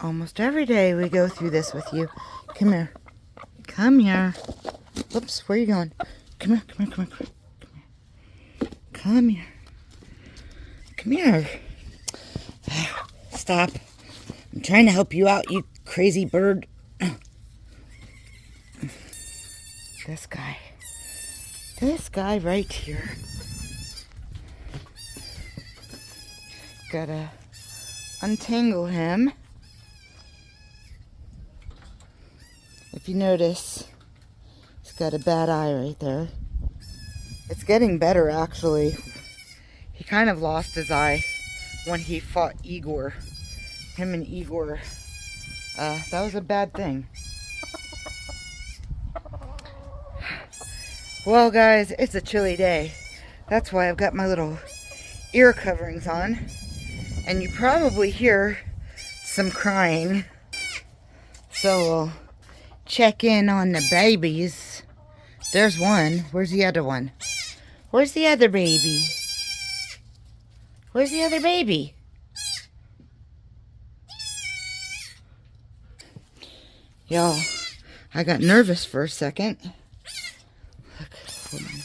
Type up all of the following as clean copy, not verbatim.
Almost every day we go through this with you. Come here. Come here. Oops, where are you going? Come here, come here, come here, come here. Come here. Come here. Stop. I'm trying to help you out, you crazy bird. This guy. This guy right here. Gotta untangle him. If you notice, he's got a bad eye right there. It's getting better, actually. He kind of lost his eye when he fought Igor. Him and Igor. That was a bad thing. Well, guys, it's a chilly day. That's why I've got my little ear coverings on. And you probably hear some crying. So we'll check in on the babies. There's one. Where's the other one? Where's the other baby? Where's the other baby? Y'all, I got nervous for a second. Look, hold on.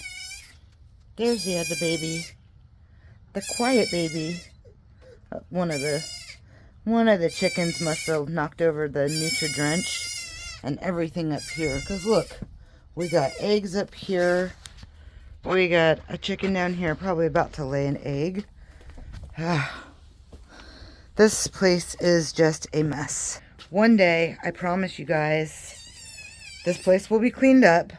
There's the other baby. The quiet baby. One of the chickens must have knocked over the Nutri-Drench and everything up here. Because look, we got eggs up here. We got a chicken down here probably about to lay an egg. This place is just a mess. One day, I promise you guys, this place will be cleaned up.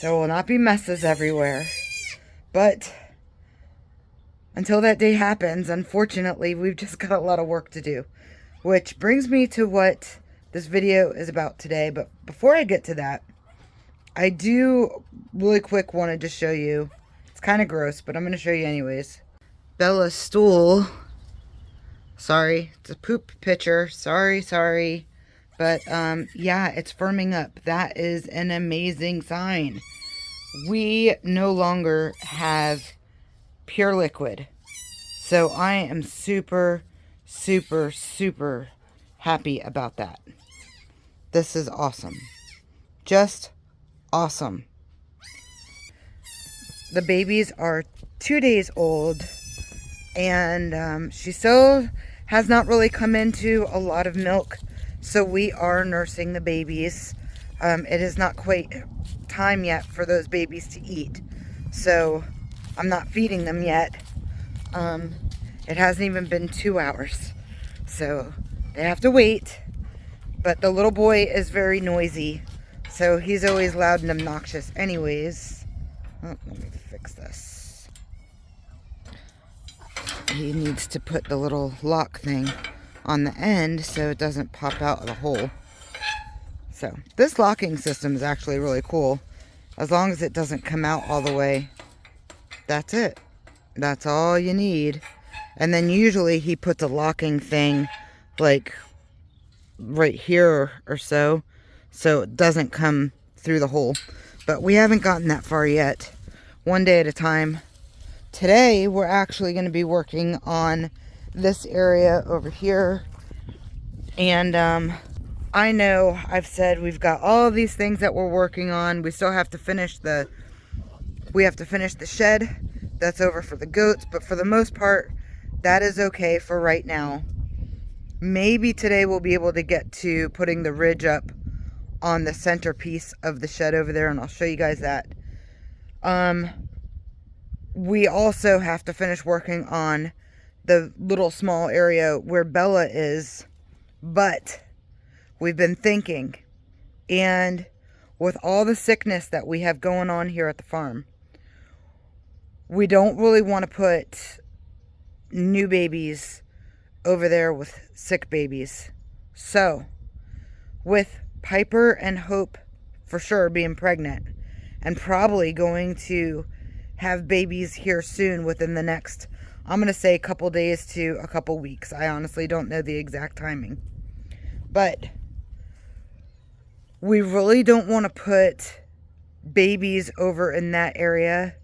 There will not be messes everywhere. But until that day happens, unfortunately, we've just got a lot of work to do. Which brings me to what this video is about today. But before I get to that, I do really quick want to just show you. It's kind of gross, but I'm going to show you anyways. Bella's stool. Sorry, it's a poop picture. Sorry. But yeah, it's firming up. That is an amazing sign. We no longer have pure liquid. So I am super happy about that. This is awesome. Just awesome. The babies are 2 days old, and she still has not really come into a lot of milk, so we are nursing the babies. It is not quite time yet for those babies to eat, so I'm not feeding them yet. It hasn't even been 2 hours, so they have to wait. But the little boy is very noisy, so he's always loud and obnoxious anyways. Oh, let me fix this. He needs to put the little lock thing on the end so it doesn't pop out of the hole. So this locking system is actually really cool. As long as it doesn't come out all the way, that's it. That's all you need. And then usually he puts a locking thing like right here or so it doesn't come through the hole. But we haven't gotten that far yet. One day at a time. Today we're actually going to be working on this area over here. And I know I've said we've got all of these things that we're working on. We still have to finish the shed that's over for the goats, but for the most part that is okay for right now. Maybe today we'll be able to get to putting the ridge up on the centerpiece of the shed over there, and I'll show you guys that. We also have to finish working on the little small area where Bella is, but we've been thinking, and with all the sickness that we have going on here at the farm, we don't really want to put new babies over there with sick babies. So, with Piper and Hope for sure being pregnant, and probably going to have babies here soon within the next, I'm going to say a couple days to a couple weeks. I honestly don't know the exact timing. But we really don't want to put babies over in that area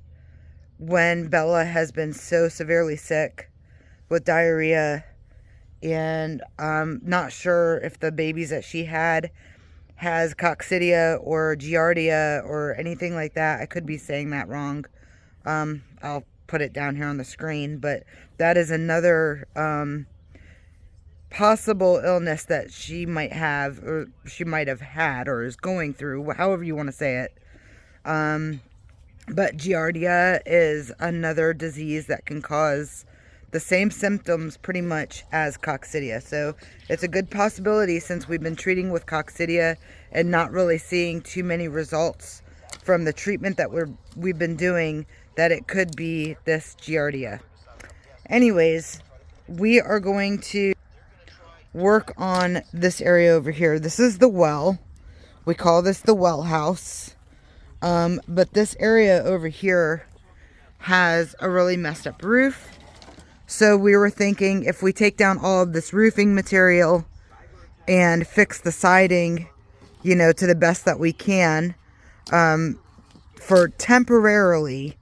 when Bella has been so severely sick with diarrhea and I'm not sure if the babies that she had has coccidia or giardia or anything like that. I could be saying that wrong. I'll put it down here on the screen, but that is another possible illness that she might have, or she might have had, or is going through, however you want to say it. But giardia is another disease that can cause the same symptoms pretty much as coccidia. So it's a good possibility, since we've been treating with coccidia and not really seeing too many results from the treatment that we've been doing, that it could be this giardia. Anyways, we are going to work on this area over here. This is the well. We call this the well house. But this area over here has a really messed up roof. So we were thinking, if we take down all of this roofing material and fix the siding, you know, to the best that we can, for temporarily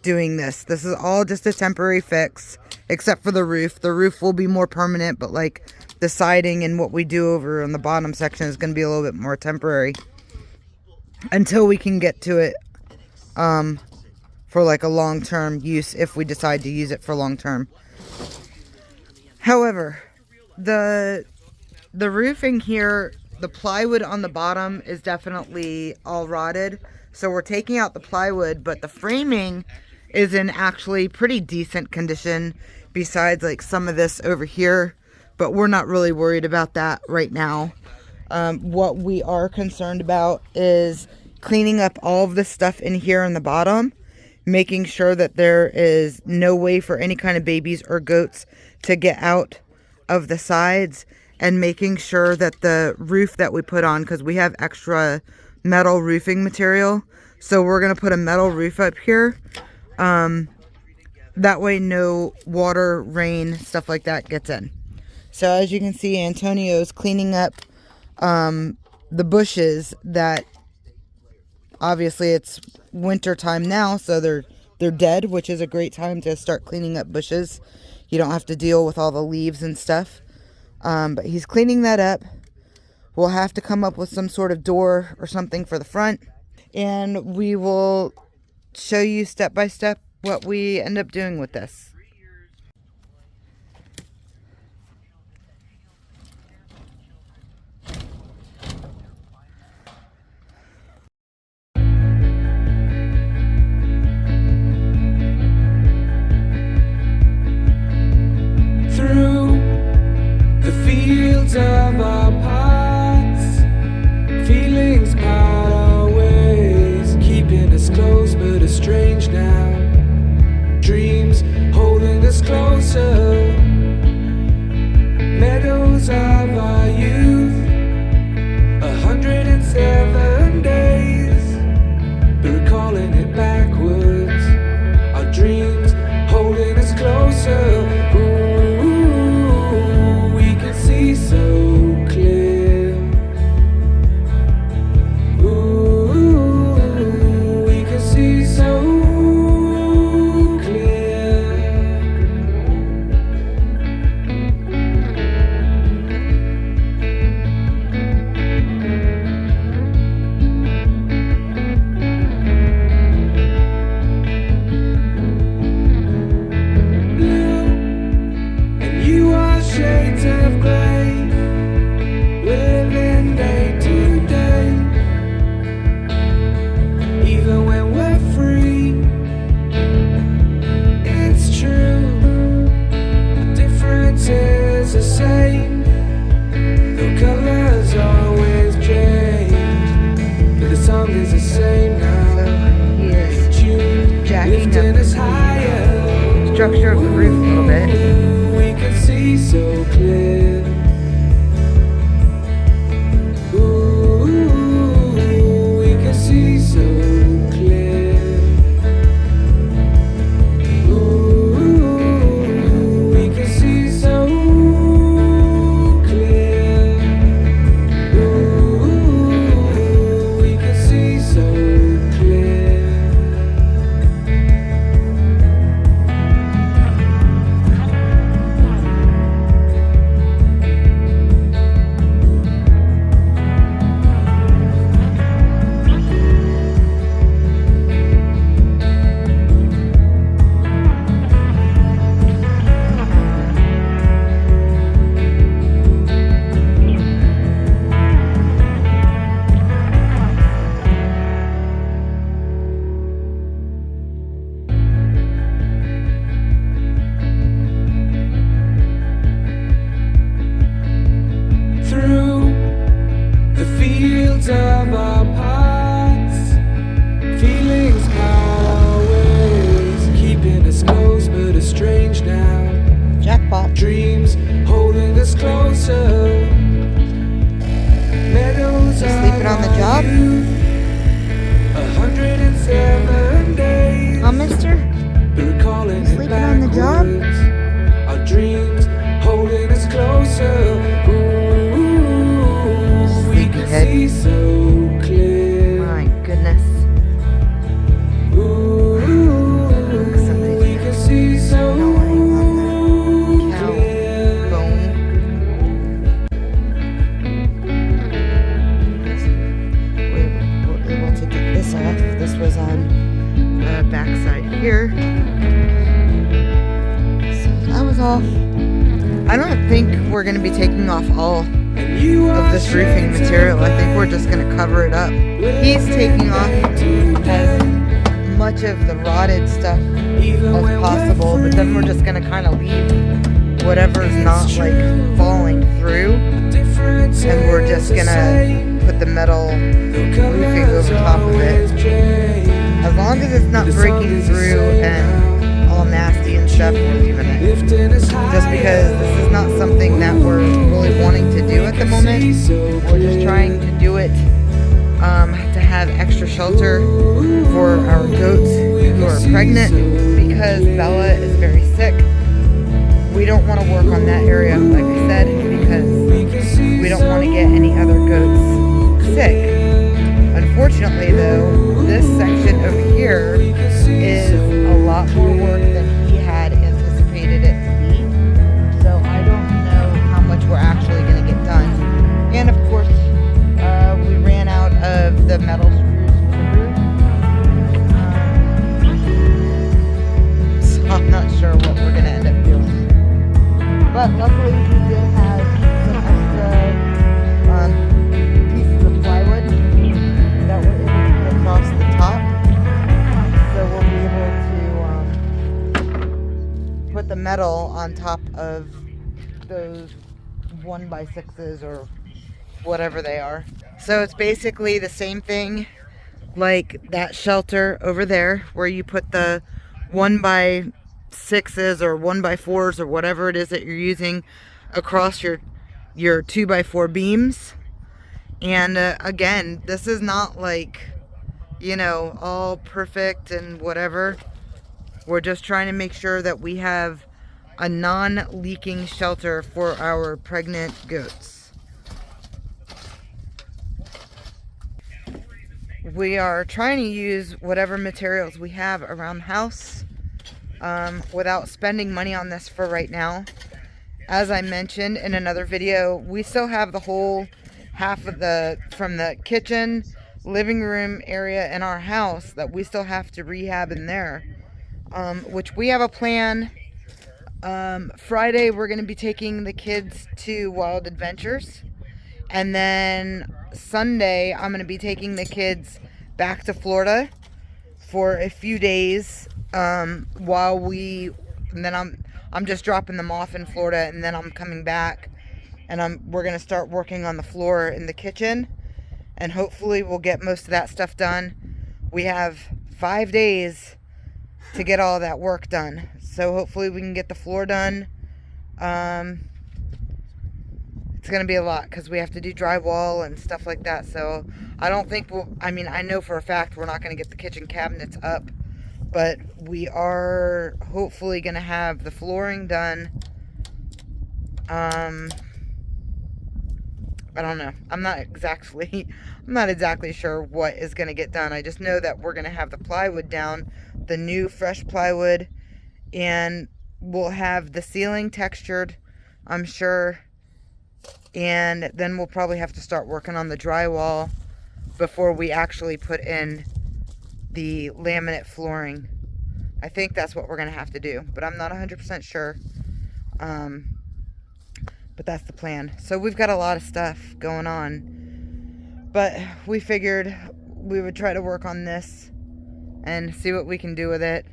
doing this. This is all just a temporary fix, except for the roof. The roof will be more permanent, but like the siding and what we do over on the bottom section is going to be a little bit more temporary until we can get to it for like a long-term use, if we decide to use it for long-term. However, the roofing here, the plywood on the bottom is definitely all rotted. So we're taking out the plywood, but the framing is in actually pretty decent condition, besides like some of this over here. But we're not really worried about that right now. What we are concerned about is cleaning up all of the stuff in here on the bottom, making sure that there is no way for any kind of babies or goats to get out of the sides, and making sure that the roof that we put on, because we have extra metal roofing material, so we're going to put a metal roof up here. That way no water, rain, stuff like that gets in. So as you can see, Antonio's cleaning up the bushes that, obviously it's winter time now, so they're dead, which is a great time to start cleaning up bushes. You don't have to deal with all the leaves and stuff. But he's cleaning that up. We'll have to come up with some sort of door or something for the front, and we will show you step by step what we end up doing with this. Of our paths, feelings part our ways, keeping us close but estranged now. Dreams holding us closer, meadows of our youth, 107 days, but recalling it backwards. Our dreams holding us closer. So clear. Ooh, we can see so clear. Blue, and you are shades of gray. Structure of the roof a little bit. We can see so clear. Ooh, we can see so clear. Ooh, we can see so clear. Ooh, we can see so clear. of our paths. Feelings always keeping us close, but it's strange now. Jackpot. Dreams holding us closer. Meadows You sleeping on the job? 107 days. Huh, mister? Recalling Sleeping on the job? our dreams holding us closer. Ooh, we can Sleepyhead. see so clear. My goodness. Ooh, Somebody's we can see so cow clear. bone. We were able to get this off. This was on the backside here. So that was off. I don't think we're going to be taking off all And you of are this roofing material. I think we're just going to cover it up. He's taking off as much of the rotted stuff as possible, but then we're just going to kind of leave whatever's not like falling through, and we're just going to put the metal roofing over top of it. As long as it's not breaking through and all nasty and stuff, we're leaving it. Just because this is not something that we're really wanting to do at the moment. We're just trying to do it to have extra shelter for our goats who are pregnant, because Bella is very sick. We don't want to work on that area, like I said, because we don't want to get any other goats sick. Unfortunately, though, this section over here is a lot more work than he had anticipated it to be. So I don't know how much we're actually going to get done. And of course, we ran out of the metal screws for the roof. So I'm not sure what we're going to end up doing. But luckily, we did have some extra pieces of plywood that we're able to get across the top. So we'll be able to put the metal on top of those 1x6s or whatever they are. So it's basically the same thing like that shelter over there where you put the 1x6s or 1x4s or whatever it is that you're using across your 2x4 beams. And again, this is not like, you know, all perfect and whatever. We're just trying to make sure that we have a non-leaking shelter for our pregnant goats. We are trying to use whatever materials we have around the house without spending money on this for right now. As I mentioned in another video, we still have the whole half of from the kitchen, living room area in our house that we still have to rehab in there, which we have a plan. Friday we're going to be taking the kids to Wild Adventures, and then Sunday I'm going to be taking the kids back to Florida for a few days and then I'm just dropping them off in Florida, and then I'm coming back and we're going to start working on the floor in the kitchen, and hopefully we'll get most of that stuff done. We have 5 days to get all that work done, so hopefully we can get the floor done. It's going to be a lot because we have to do drywall and stuff like that, so I don't think I know for a fact we're not going to get the kitchen cabinets up, but we are hopefully going to have the flooring done. I don't know. I'm not exactly sure what is going to get done. I just know that we're going to have the plywood down, the new fresh plywood, and we'll have the ceiling textured, I'm sure. And then we'll probably have to start working on the drywall before we actually put in the laminate flooring. I think that's what we're going to have to do, but I'm not 100% sure. But that's the plan. So we've got a lot of stuff going on, but we figured we would try to work on this and see what we can do with it.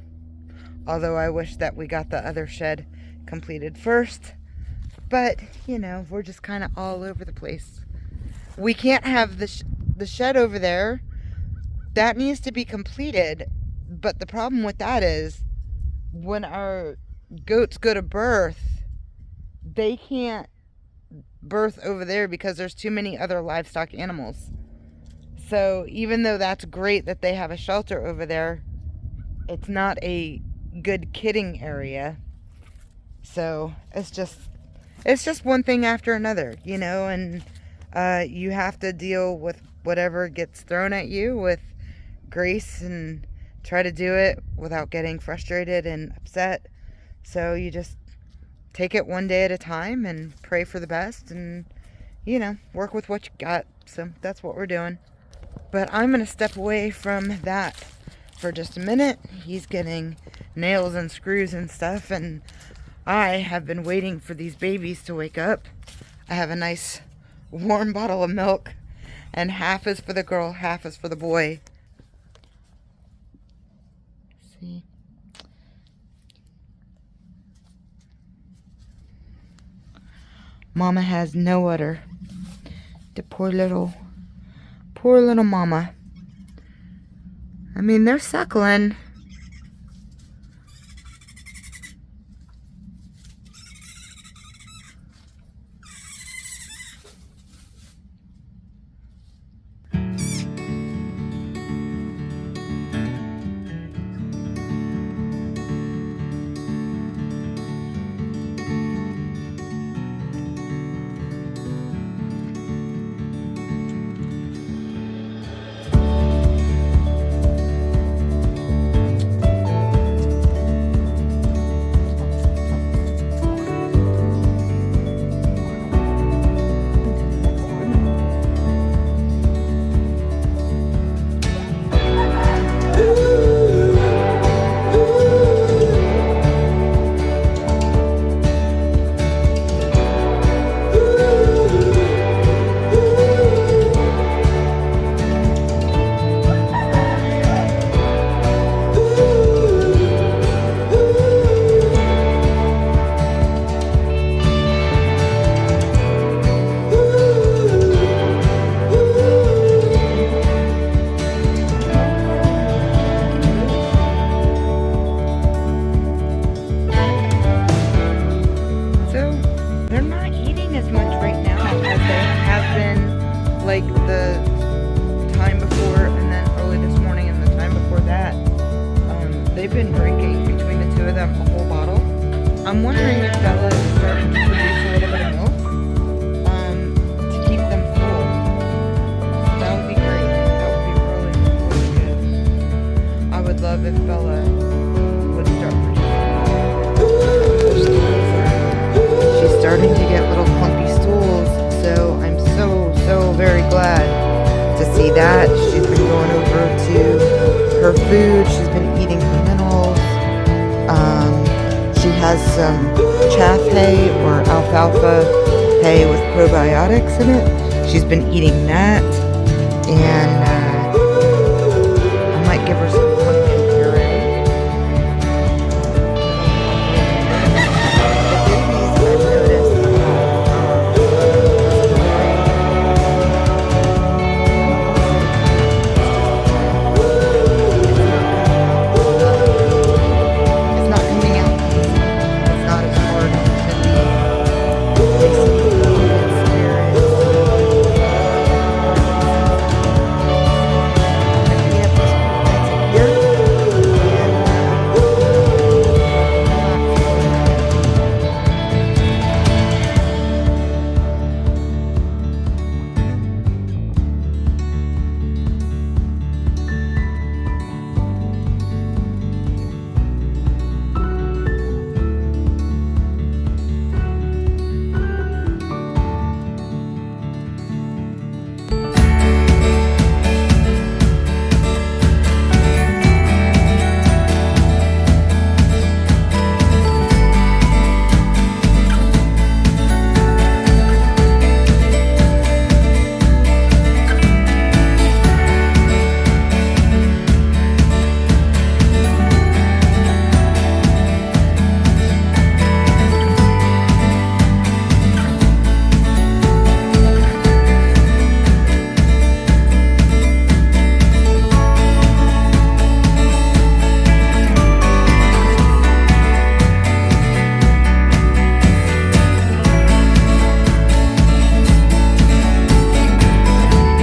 Although I wish that we got the other shed completed first, but you know, we're just kind of all over the place. We can't have the shed over there, that needs to be completed. But the problem with that is when our goats go to birth, they can't birth over there because there's too many other livestock animals. So even though that's great that they have a shelter over there, it's not a good kidding area. So it's just one thing after another, you know, and you have to deal with whatever gets thrown at you with grace and try to do it without getting frustrated and upset. So you just take it one day at a time and pray for the best and, you know, work with what you got. So that's what we're doing. But I'm going to step away from that for just a minute. He's getting nails and screws and stuff, and I have been waiting for these babies to wake up. I have a nice warm bottle of milk, and half is for the girl, half is for the boy. See? Mama has no udder. The poor little mama. I mean, they're suckling. Like the time before, and then early this morning and the time before that, they've been drinking between the two of them a whole bottle. I'm wondering if Bella is starting to produce a little bit of milk to keep them full. That would be great. That would be really, really good. I would love if Bella would start producing milk. She's starting to get little clumpy stools, so I'm so very glad to see that. She's been going over to her food. She's been eating her minerals. She has some chaff hay or alfalfa hay with probiotics in it. She's been eating that, and I might give her some pumpkin puree. The babies, I've noticed,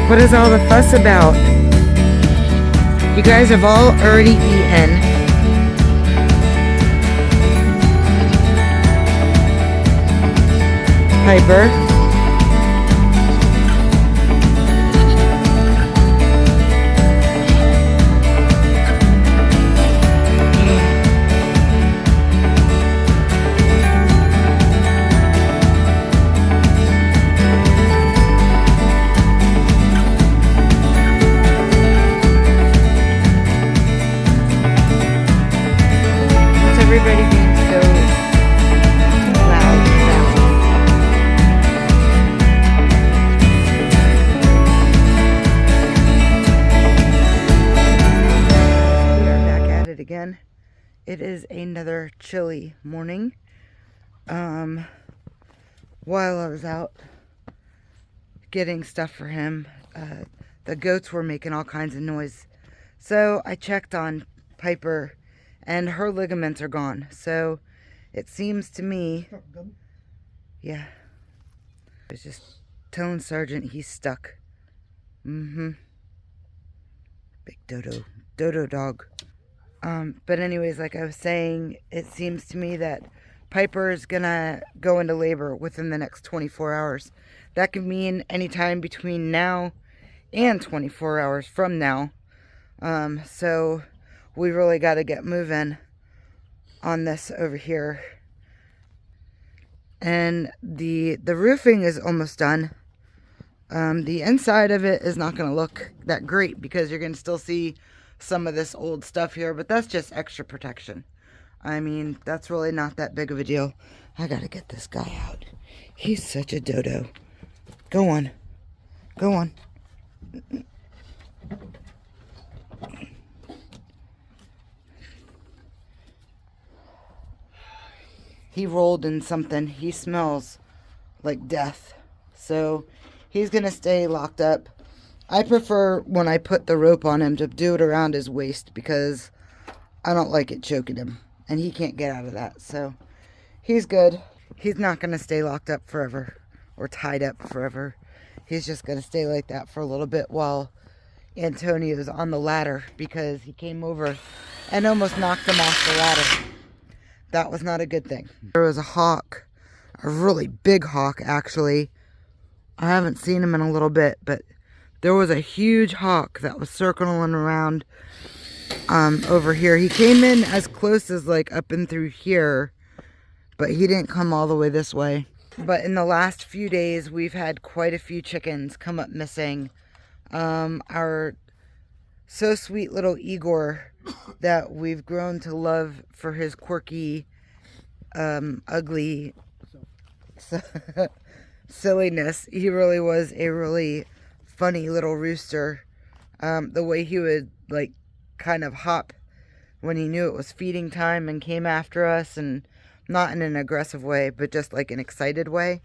What is all the fuss about? You guys have all already eaten. Piper. Everybody being so loud now. We are back at it again. It is another chilly morning. While I was out getting stuff for him, the goats were making all kinds of noise. So I checked on Piper, and her ligaments are gone. So it seems to me, yeah, I was just telling Sergeant he's stuck. Big dodo dog. But anyways, like I was saying, it seems to me that Piper is gonna go into labor within the next 24 hours. That could mean anytime between now and 24 hours from now. So we really got to get moving on this over here. And the roofing is almost done. The inside of it is not going to look that great because you're going to still see some of this old stuff here, but that's just extra protection. I mean, that's really not that big of a deal. I got to get this guy out. He's such a dodo. Go on. Go on. He rolled in something. He smells like death. So he's going to stay locked up. I prefer when I put the rope on him to do it around his waist because I don't like it choking him. And he can't get out of that. So he's good. He's not going to stay locked up forever or tied up forever. He's just going to stay like that for a little bit while Antonio's on the ladder because he came over and almost knocked him off the ladder. That was not a good thing. There was a hawk, a really big hawk actually. I haven't seen him in a little bit, but there was a huge hawk that was circling around over here. He came in as close as like up and through here, but he didn't come all the way this way. But in the last few days, we've had quite a few chickens come up missing. Our so sweet little Igor that we've grown to love for his quirky, ugly silliness. He really was a really funny little rooster. The way he would like kind of hop when he knew it was feeding time and came after us, and not in an aggressive way, but just like an excited way.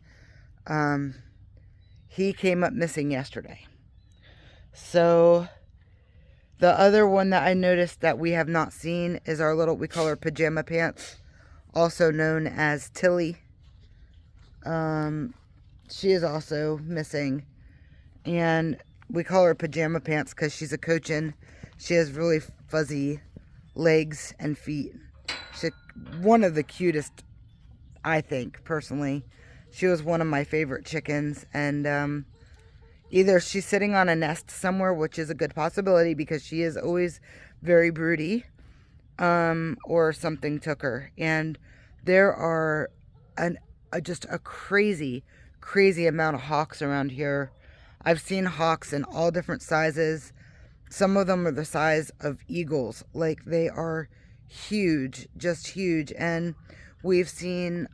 He came up missing yesterday. So the other one that I noticed that we have not seen is our little, we call her Pajama Pants, also known as Tilly. She is also missing, and we call her Pajama Pants because she's a cochin. She has really fuzzy legs and feet. She's one of the cutest, I think, personally. She was one of my favorite chickens, and either she's sitting on a nest somewhere, which is a good possibility because she is always very broody, or something took her. And there are just a crazy amount of hawks around here. I've seen hawks in all different sizes. Some of them are the size of eagles. Like, they are huge, just huge. And we've seen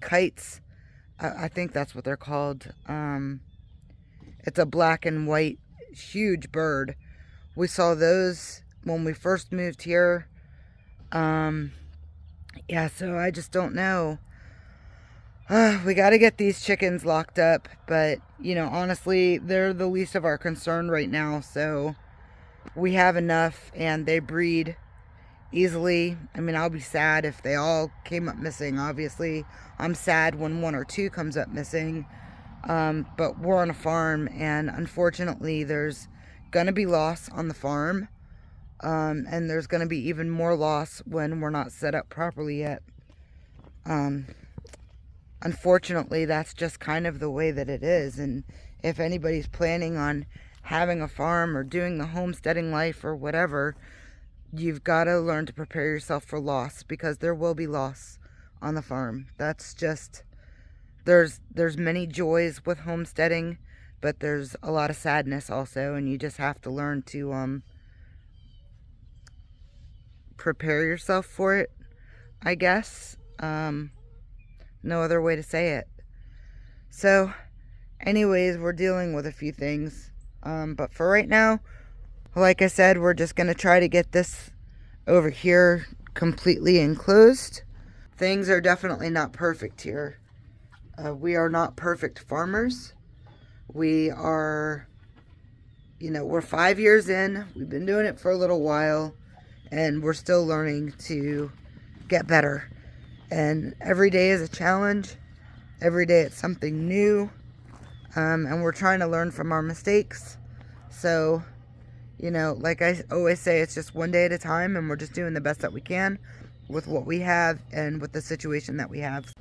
kites. I think that's what they're called. It's a black and white huge bird. We saw those when we first moved here. Yeah, so I just don't know. We got to get these chickens locked up, but, you know, honestly, they're the least of our concern right now, so we have enough, and they breed easily. I mean, I'll be sad if they all came up missing, obviously. I'm sad when one or two comes up missing, But we're on a farm, and unfortunately there's gonna be loss on the farm. And there's gonna be even more loss when we're not set up properly yet. Unfortunately, that's just kind of the way that it is. And if anybody's planning on having a farm or doing the homesteading life or whatever, you've got to learn to prepare yourself for loss, because there will be loss on the farm. That's just, there's many joys with homesteading, but there's a lot of sadness also, and you just have to learn to prepare yourself for it, I guess. No other way to say it. So anyways, we're dealing with a few things, but for right now, like I said, we're just gonna try to get this over here completely enclosed. Things are definitely not perfect here. We are not perfect farmers. We are, we're 5 years in. We've been doing it for a little while, and we're still learning to get better. And every day is a challenge. Every day it's something new. And we're trying to learn from our mistakes. So, like I always say, it's just one day at a time, and we're just doing the best that we can with what we have and with the situation that we have.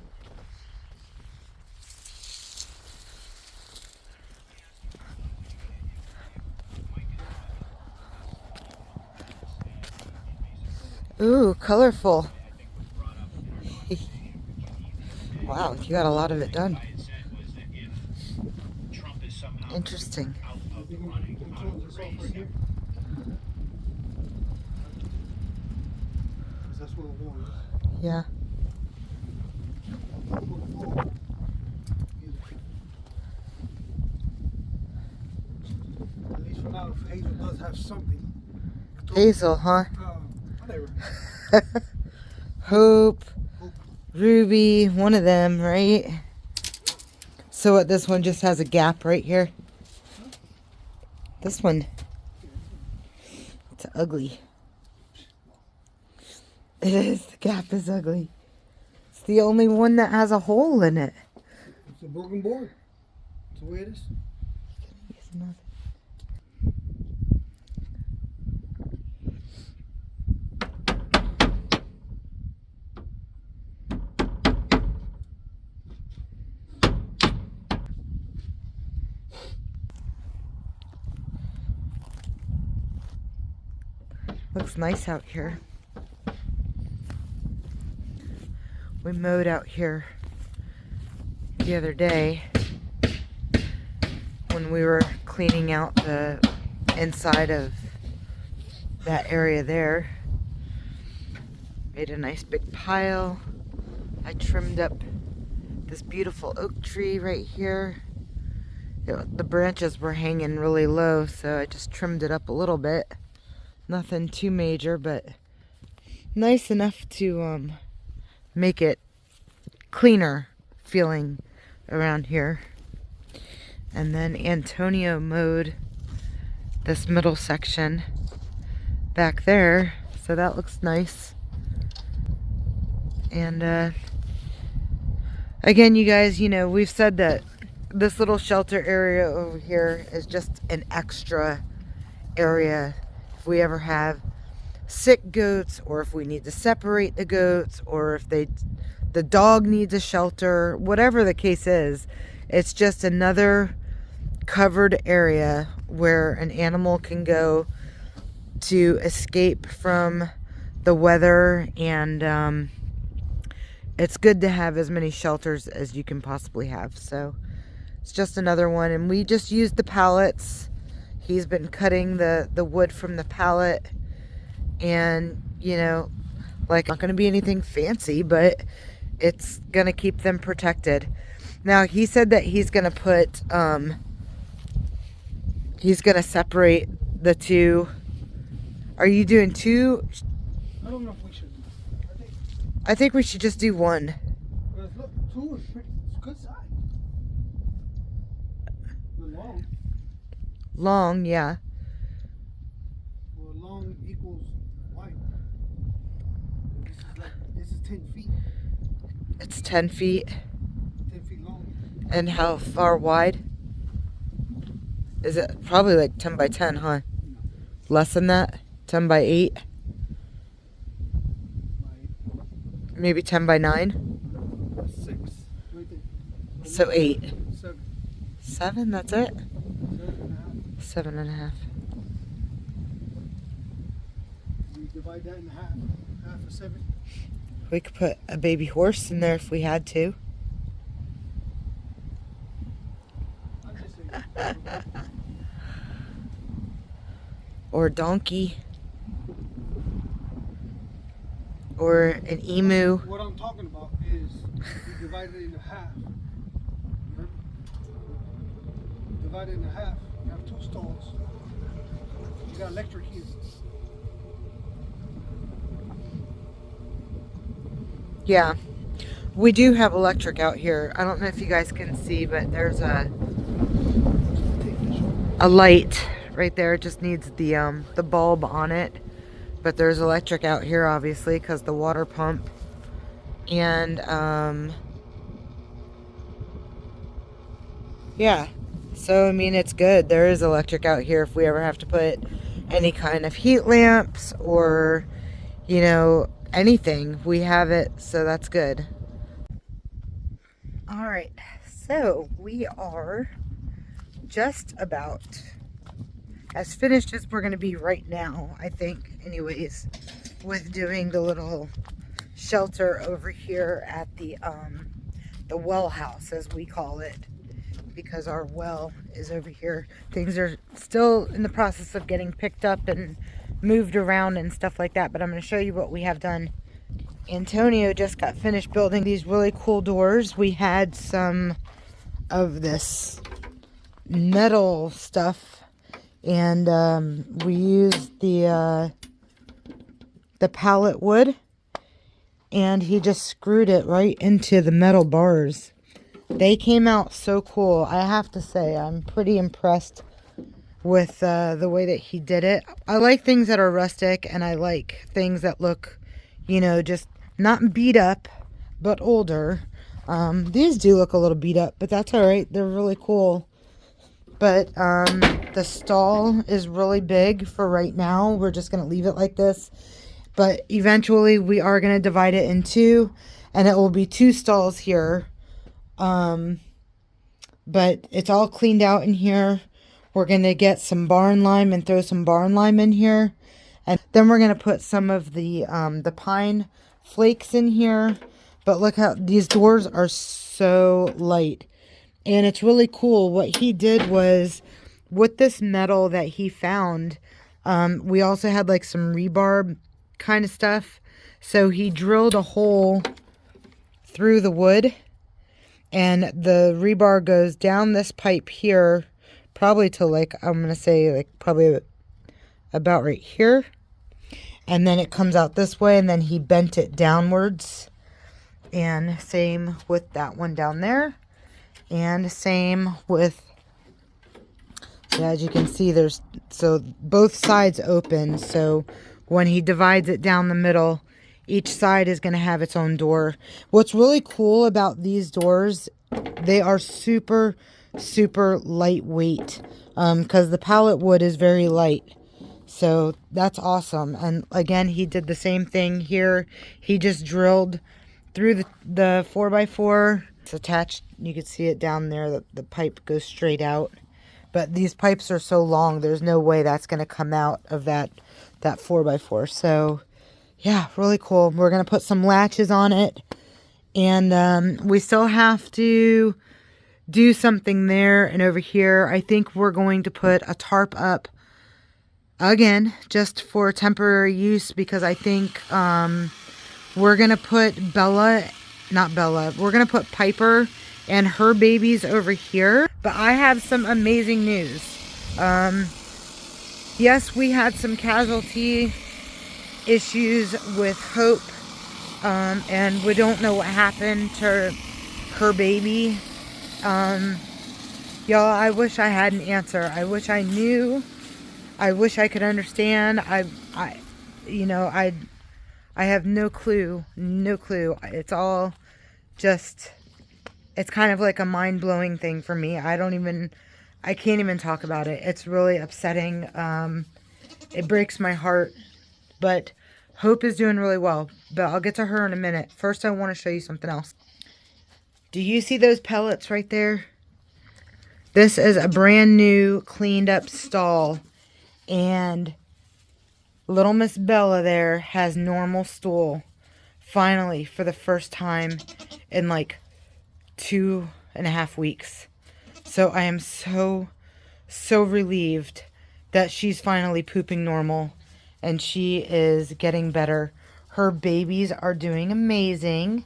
Ooh, colorful. Wow, you got a lot of it done. Interesting. Yeah. At least for now, Hazel does have something. Hazel, huh? Whatever. Hope, Ruby, one of them, right? So what, this one just has a gap right here? This one, it's ugly. It is, the gap is ugly. It's the only one that has a hole in it. It's a broken board. That's the way it is. Looks nice out here. We mowed out here the other day when we were cleaning out the inside of that area there. Made a nice big pile. I trimmed up this beautiful oak tree right here. The branches were hanging really low, so I just trimmed it up a little bit. Nothing too major, but nice enough to make it cleaner feeling around here. And then Antonio mowed this middle section back there, so that looks nice. And again, you guys, we've said that this little shelter area over here is just an extra area if we ever have sick goats, or if we need to separate the goats, or if the dog needs a shelter, whatever the case is. It's just another covered area where an animal can go to escape from the weather, and it's good to have as many shelters as you can possibly have. So it's just another one, and we just used the pallets. He's been cutting the wood from the pallet, and like, not going to be anything fancy, but it's going to keep them protected. Now, he said that he's going to put he's going to separate the two. Are you doing two? I don't know if we should. I think we should just do one. Look, two is pretty good size. Long. Long, yeah. Well, long equals wide. This is 10 feet. It's 10 feet. 10 feet long. And how far wide? Is it probably like 10 by 10, huh? Less than that? 10 by 8? Maybe 10 by 9? 6. Right there. So 8. 7. 7, that's it? 7.5. 7.5. You divide that in half. Half of 7. We could put a baby horse in there if we had to. I'm just saying. Or a donkey. Or an emu. What I'm talking about is you divide it into half. You heard me? Divide it into half. You have 2 stalls. You got electric here. Yeah. We do have electric out here. I don't know if you guys can see, but there's a light right there. It just needs the bulb on it. But there's electric out here, obviously, because the water pump. And, yeah. So, I mean, it's good. There is electric out here if we ever have to put any kind of heat lamps or, you know, anything. We have it, so that's good. All right. So, we are just about as finished as we're going to be right now, I think, anyways, with doing the little shelter over here at the well house, as we call it, because our well is over here. Things are still in the process of getting picked up and moved around and stuff like that, but I'm going to show you what we have done. Antonio just got finished building these really cool doors. We had some of this metal stuff, and we used the pallet wood, and he just screwed it right into the metal bars. They came out so cool. I have to say, I'm pretty impressed with the way that he did it. I like things that are rustic, and I like things that look, you know, just not beat up, but older. These do look a little beat up, but that's all right. They're really cool. But the stall is really big for right now. We're just going to leave it like this. But eventually we are going to divide it in 2, and it will be 2 stalls here. But it's all cleaned out in here. We're going to get some barn lime and throw some barn lime in here. And then we're going to put some of the pine flakes in here. But look how these doors are so light. And it's really cool. What he did was, with this metal that he found, we also had like some rebar kind of stuff. So he drilled a hole through the wood, and the rebar goes down this pipe here, probably to like, I'm going to say like probably about right here. And then it comes out this way, and then he bent it downwards. And same with that one down there. And same with, yeah, as you can see, there's, so both sides open. So when he divides it down the middle, each side is going to have its own door. What's really cool about these doors, they are super, super lightweight, because the pallet wood is very light. So that's awesome. And again, he did the same thing here. He just drilled through the 4x4. It's attached. You can see it down there. The pipe goes straight out. But these pipes are so long, there's no way that's going to come out of that 4x4. So, yeah, really cool. We're going to put some latches on it. And we still have to do something there and over here. I think we're going to put a tarp up again, just for temporary use, because I think we're going to put we're going to put Piper and her babies over here. But I have some amazing news. Yes, we had some casualty issues with Hope, and we don't know what happened to her baby. Y'all, I wish I had an answer. I wish I knew. I wish I could understand. I have no clue. No clue. It's all just it's kind of like a mind-blowing thing for me. I can't even talk about it. It's really upsetting. It breaks my heart, but Hope is doing really well. But I'll get to her in a minute. First, I want to show you something else. Do you see those pellets right there? This is a brand new, cleaned up stall, and little Miss Bella there has normal stool. Finally, for the first time in like 2.5 weeks. So I am so relieved that she's finally pooping normal and she is getting better. Her babies are doing amazing.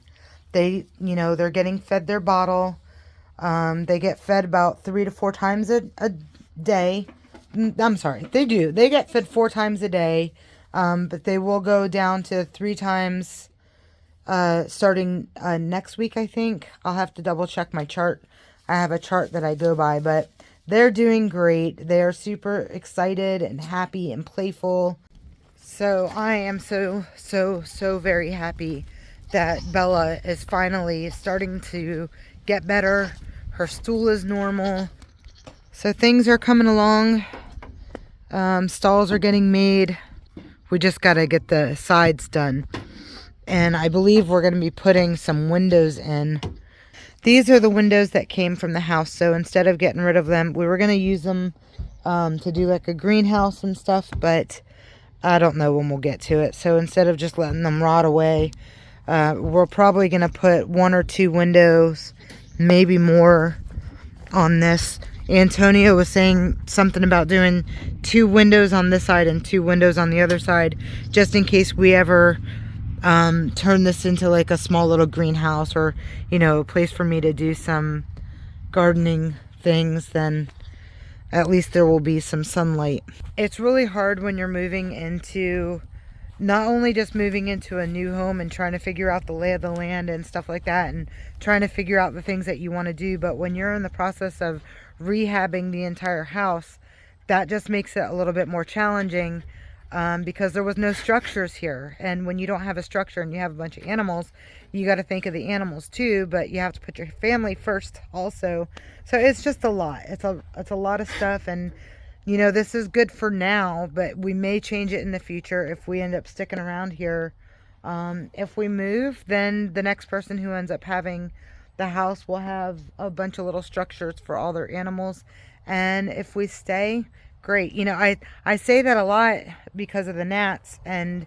They, they're getting fed their bottle. They get fed about 3 to 4 times a day. I'm sorry, they do. They get fed 4 times a day, but they will go down to 3 times starting next week, I think. I'll have to double check my chart. I have a chart that I go by, but they're doing great. They are super excited and happy and playful. So I am so very happy that Bella is finally starting to get better. Her stool is normal. So things are coming along. Stalls are getting made. We just got to get the sides done. And I believe we're going to be putting some windows in. These are the windows that came from the house. So instead of getting rid of them, we were going to use them to do like a greenhouse and stuff. But I don't know when we'll get to it. So instead of just letting them rot away, we're probably going to put 1 or 2 windows, maybe more, on this. Antonio was saying something about doing 2 windows on this side and 2 windows on the other side, just in case we ever turn this into like a small little greenhouse, or a place for me to do some gardening things. Then at least there will be some sunlight. It's really hard when you're moving into, not only just moving into a new home and trying to figure out the lay of the land and stuff like that, and trying to figure out the things that you want to do, but when you're in the process of rehabbing the entire house, that just makes it a little bit more challenging, because there was no structures here. And when you don't have a structure and you have a bunch of animals, you got to think of the animals too, but you have to put your family first also. So it's just a lot. It's a lot of stuff. And this is good for now, but we may change it in the future if we end up sticking around here. If we move, then the next person who ends up having the house will have a bunch of little structures for all their animals. And if we stay, great. I say that a lot because of the gnats, and